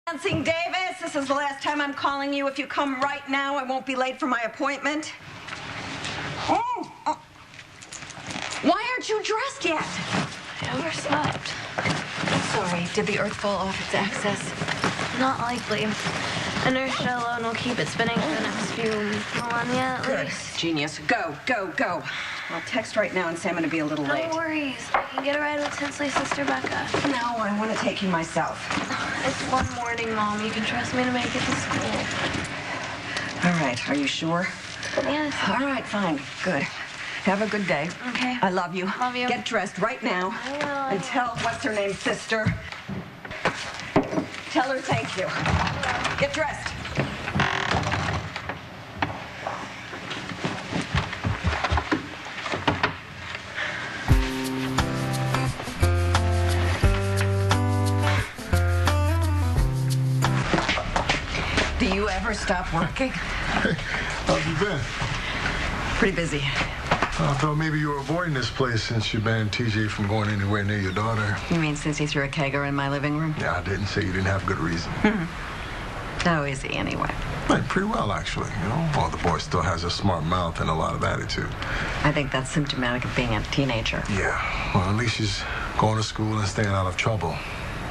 Confronting Davis, this is the last time I'm calling you. If you come right now, I won't be late for my appointment. Oh. Why aren't you dressed yet? I overslept. Sorry, did the Earth fall off its axis? Not likely. Inertia alone will keep it spinning for the next few millennia at Good. least. Genius. Go. I'll text right now and say I'm going to be a little late. No worries. I can get a ride with Tinsley's sister Becca. No, I want to take you myself. It's one morning, Mom. You can trust me to make it to school. All right. Are you sure? Yes. All right, fine. Good. Have a good day. Okay. I love you. Love you. Get dressed right now. I will. And tell what's-her-name's sister. Tell her thank you. Get dressed. Do you ever stop working? Hey, how have you been? Pretty busy. I thought maybe you were avoiding this place since you banned TJ from going anywhere near your daughter. You mean since he threw a kegger in my living room? Yeah, I didn't say you didn't have good reason. How is he anyway? Right, pretty well, actually. You know, well, the boy still has a smart mouth and a lot of attitude. I think that's symptomatic of being a teenager. Yeah, well, at least she's going to school and staying out of trouble.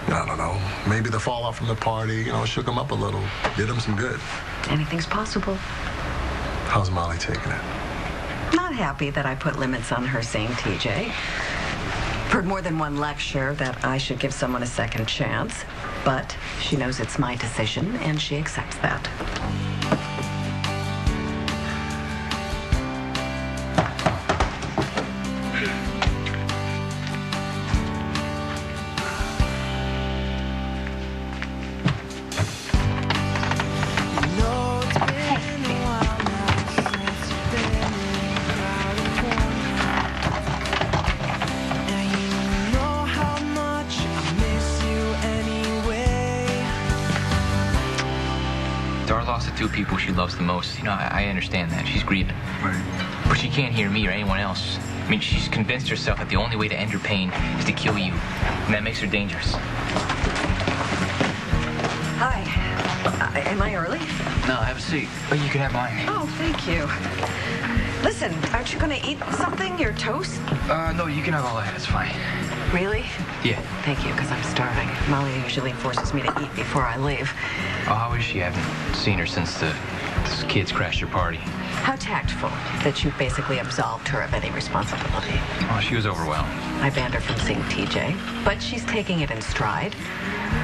I don't know. Maybe the fallout from the party, shook him up a little. Did him some good. Anything's possible. How's Molly taking it? Not happy that I put limits on her seeing TJ. Heard more than one lecture that I should give someone a second chance, but she knows it's my decision and she accepts that. Dara lost the two people she loves the most. I understand that. She's grieving. Right. But she can't hear me or anyone else. I mean, she's convinced herself that the only way to end her pain is to kill you. And that makes her dangerous. Hi. Am I early? No, have a seat. Oh, you can have mine. Oh, thank you. Listen, aren't you going to eat something? Your toast? No, you can have all that. It's fine. Really? Yeah. Thank you, because I'm starving. Molly usually forces me to eat before I leave. Oh, how is she? I haven't seen her since the kids crashed her party. How tactful that you basically absolved her of any responsibility. Oh, she was overwhelmed. I banned her from seeing TJ, but she's taking it in stride.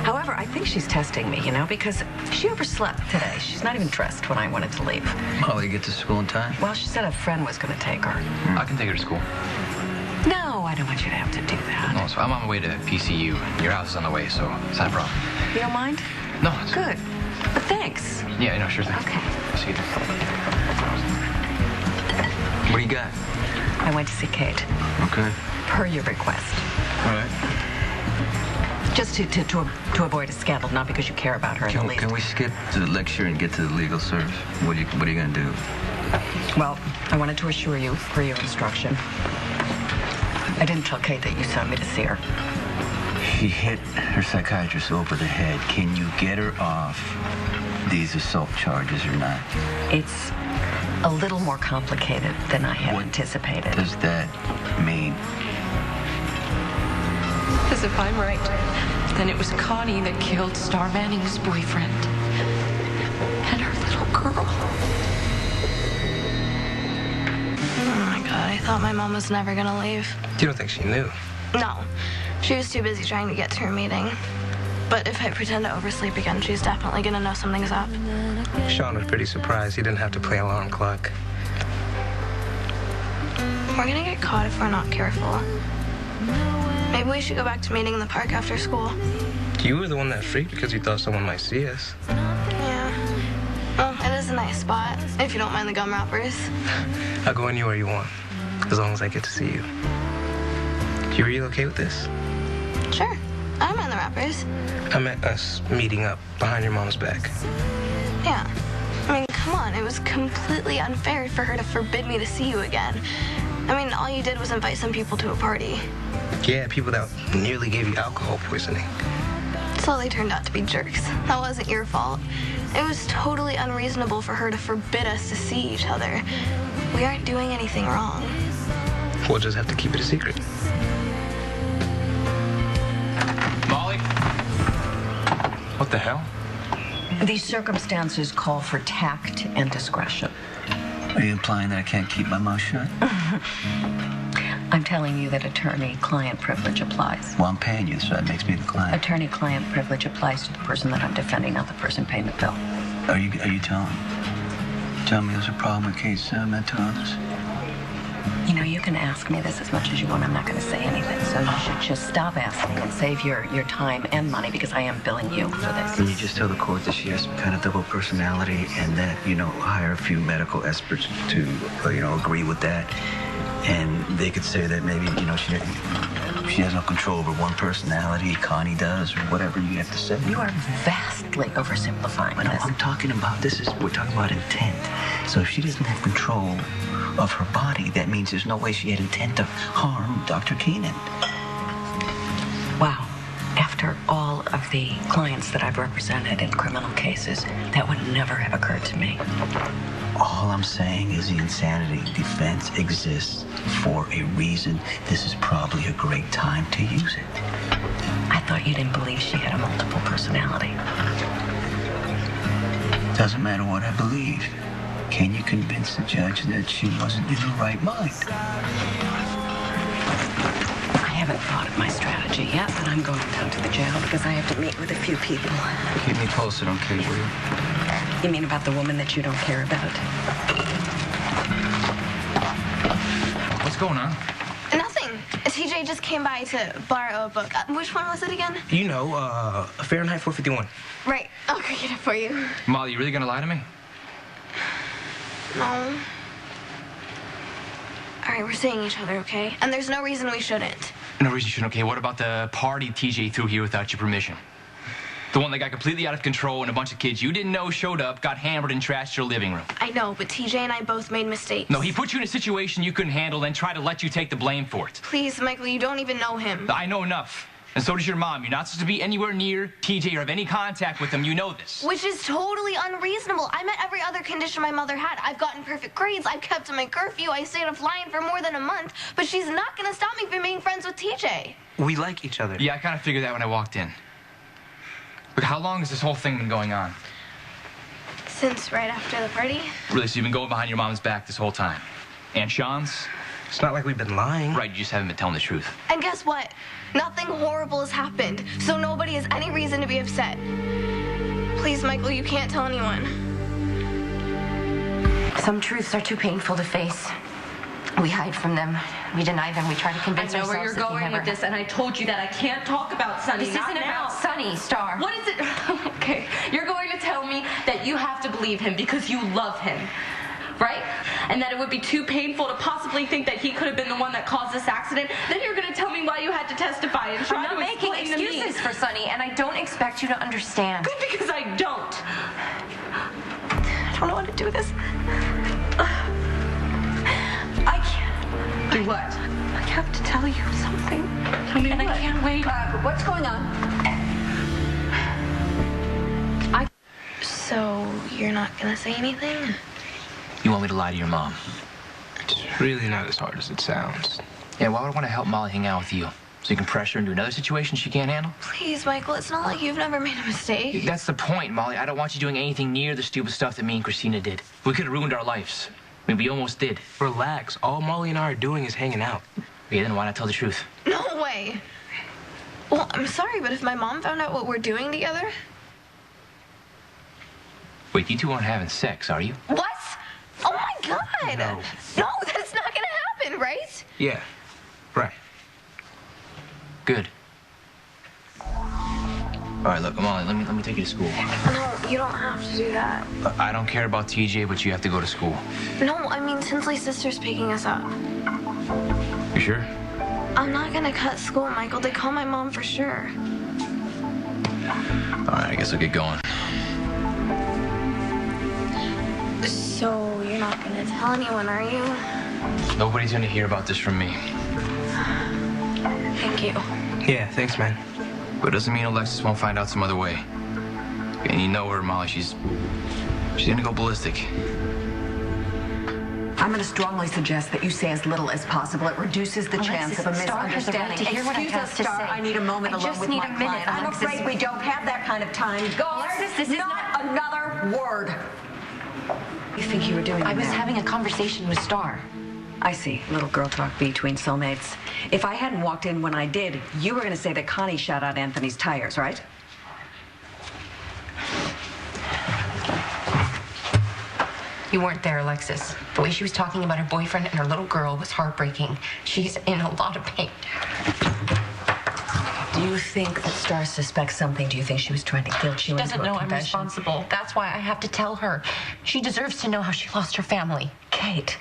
However, I think she's testing me, because she overslept today. She's not even dressed when I wanted to leave. Molly, get to school in time? Well, she said a friend was going to take her. I can take her to school. No, I don't want you to have to do that. No, so I'm on my way to PCU. Your house is on the way, so it's not a problem. You don't mind? No, it's Good. But thanks. Yeah, no, sure thing. Okay. I'll see you there. What do you got? I went to see Kate. Okay. Per your request. All right. Just to avoid a scandal, not because you care about her in the least. Can we skip the lecture and get to the legal service? What are you going to do? Well, I wanted to assure you, for your instruction, I didn't tell Kate that you sent me to see her. She hit her psychiatrist over the head. Can you get her off these assault charges or not? It's a little more complicated than I had anticipated. Does that mean? Because if I'm right, then it was Connie that killed Star Manning's boyfriend and her little girl. Oh my God, I thought my mom was never gonna leave. You don't think she knew? No, she was too busy trying to get to her meeting. But if I pretend to oversleep again, she's definitely gonna know something's up. Sean was pretty surprised he didn't have to play alarm clock. We're gonna get caught if we're not careful. Maybe we should go back to meeting in the park after school. You were the one that freaked because you thought someone might see us. Yeah. Well, it is a nice spot, if you don't mind the gum wrappers. I'll go anywhere you want, as long as I get to see you. You really okay with this? Sure. I don't mind the wrappers. I meant us meeting up behind your mom's back. Yeah. I mean, come on. It was completely unfair for her to forbid me to see you again. I mean, all you did was invite some people to a party. Yeah, people that nearly gave you alcohol poisoning. So they turned out to be jerks. That wasn't your fault. It was totally unreasonable for her to forbid us to see each other. We aren't doing anything wrong. We'll just have to keep it a secret. Molly? What the hell? These circumstances call for tact and discretion. Are you implying that I can't keep my mouth shut? I'm telling you that attorney-client privilege applies. Well, I'm paying you, so that makes me the client. Attorney-client privilege applies to the person that I'm defending, not the person paying the bill. Are you telling me there's a problem with Kate's mental illness? You know, you can ask me this as much as you want. I'm not going to say anything. So you should just stop asking and save your time and money, because I am billing you for this. Can you just tell the court that she has some kind of double personality and that, hire a few medical experts to, agree with that? And they could say that maybe, she has no control over one personality, Connie does, or whatever you have to say. You are vastly oversimplifying No, this. I'm talking about, we're talking about intent. So if she doesn't have control of her body, that means there's no way she had intent to harm Dr. Keenan. Wow. After all of the clients that I've represented in criminal cases, that would never have occurred to me. All I'm saying is the insanity defense exists for a reason. This is probably a great time to use it. I thought you didn't believe she had a multiple personality. Doesn't matter what I believe. Can you convince the judge that she wasn't in her right mind? I haven't thought of my strategy yet, but I'm going down to the jail because I have to meet with a few people. Keep me posted on case, will you? You mean about the woman that you don't care about? What's going on? Nothing. TJ just came by to borrow a book. Which one was it again? Fahrenheit 451. Right. I'll go get it for you. Molly, you really gonna lie to me? No. All right, we're seeing each other, okay? And there's no reason we shouldn't. No reason you shouldn't. Okay, what about the party TJ threw here without your permission? The one that got completely out of control and a bunch of kids you didn't know showed up, got hammered, and trashed your living room. I know, but TJ and I both made mistakes. No, he put you in a situation you couldn't handle and tried to let you take the blame for it. Please, Michael, you don't even know him. I know enough. And so does your mom. You're not supposed to be anywhere near TJ or have any contact with him. You know this. Which is totally unreasonable. I met every other condition my mother had. I've gotten perfect grades. I've kept to my curfew. I stayed offline for more than a month. But she's not going to stop me from being friends with TJ. We like each other. Yeah, I kind of figured that when I walked in. Look, how long has this whole thing been going on? Since right after the party. Really, so you've been going behind your mom's back this whole time? And Sean's? It's not like we've been lying. Right, you just haven't been telling the truth. And guess what? Nothing horrible has happened. So nobody has any reason to be upset. Please, Michael, you can't tell anyone. Some truths are too painful to face. We hide from them. We deny them. We try to convince I know ourselves where you're that they going never with this, and I told you that I can't talk about Sonny. This Not isn't now. about Sonny, Star. What is it? Okay, you're going to tell me that you have to believe him because you love him, right? And that it would be too painful to possibly think that he could have been the one that caused this accident. Then you're going to tell me why you had to testify and try I'm not to making explain to me. excuses for Sonny, and I don't expect you to understand. Good, because I don't. I don't know how to do this. I can't. Do what? I have to tell you something. Tell me and what? I can't wait. What's going on? So you're not going to say anything? You want me to lie to your mom? It's really not as hard as it sounds. Yeah, why would I want to help Molly hang out with you? So you can pressure her into another situation she can't handle? Please, Michael, it's not like you've never made a mistake. That's the point, Molly. I don't want you doing anything near the stupid stuff that me and Christina did. We could have ruined our lives. I mean, we almost did. Relax. All Molly and I are doing is hanging out. Okay, then why not tell the truth? No way. Well, I'm sorry, but if my mom found out what we're doing together... Wait, you two aren't having sex, are you? What? Oh, my God. No. No, that's not going to happen, right? Yeah, right. Good. All right, look, Molly, let me take you to school. No, you don't have to do that. I don't care about TJ, but you have to go to school. No, I mean, Tinsley's sister's picking us up. You sure? I'm not going to cut school, Michael. They call my mom for sure. All right, I guess I'll get going. So you're not going to tell anyone, are you? Nobody's gonna hear about this from me. Thank you. Yeah, thanks, man. But it doesn't mean Alexis won't find out some other way. And you know her, Molly. She's gonna go ballistic. I'm going to strongly suggest that you say as little as possible. It reduces the chance of a Star has a right misunderstanding. to hear what I Excuse have us, to Star. say. I need a moment I alone just with need my a minute, client. I'm Alexis. afraid we don't have that kind of time. Guard, Alexis, this is not another word. You think you were doing I it was now? having a conversation with Star. I see. Little girl talk between soulmates. If I hadn't walked in when I did, you were going to say that Connie shot out Anthony's tires, right? You weren't there, Alexis. The way she was talking about her boyfriend and her little girl was heartbreaking. She's in a lot of pain. Do you think that Star suspects something? Do you think she was trying to guilt you into a She doesn't know I'm confession? responsible. That's why I have to tell her. She deserves to know how she lost her family. Kate,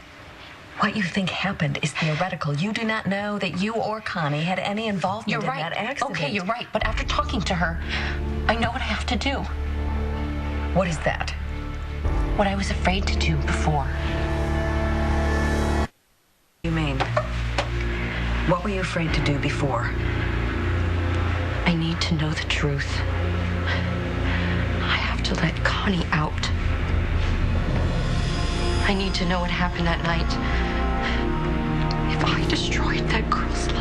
what you think happened is theoretical. You do not know that you or Connie had any involvement You're in right. that accident. Okay, you're right. But after talking to her, I know what I have to do. What is that? What I was afraid to do before. You mean? What were you afraid to do before? I need to know the truth. I have to let Connie out. I need to know what happened that night. If I destroyed that girl's life,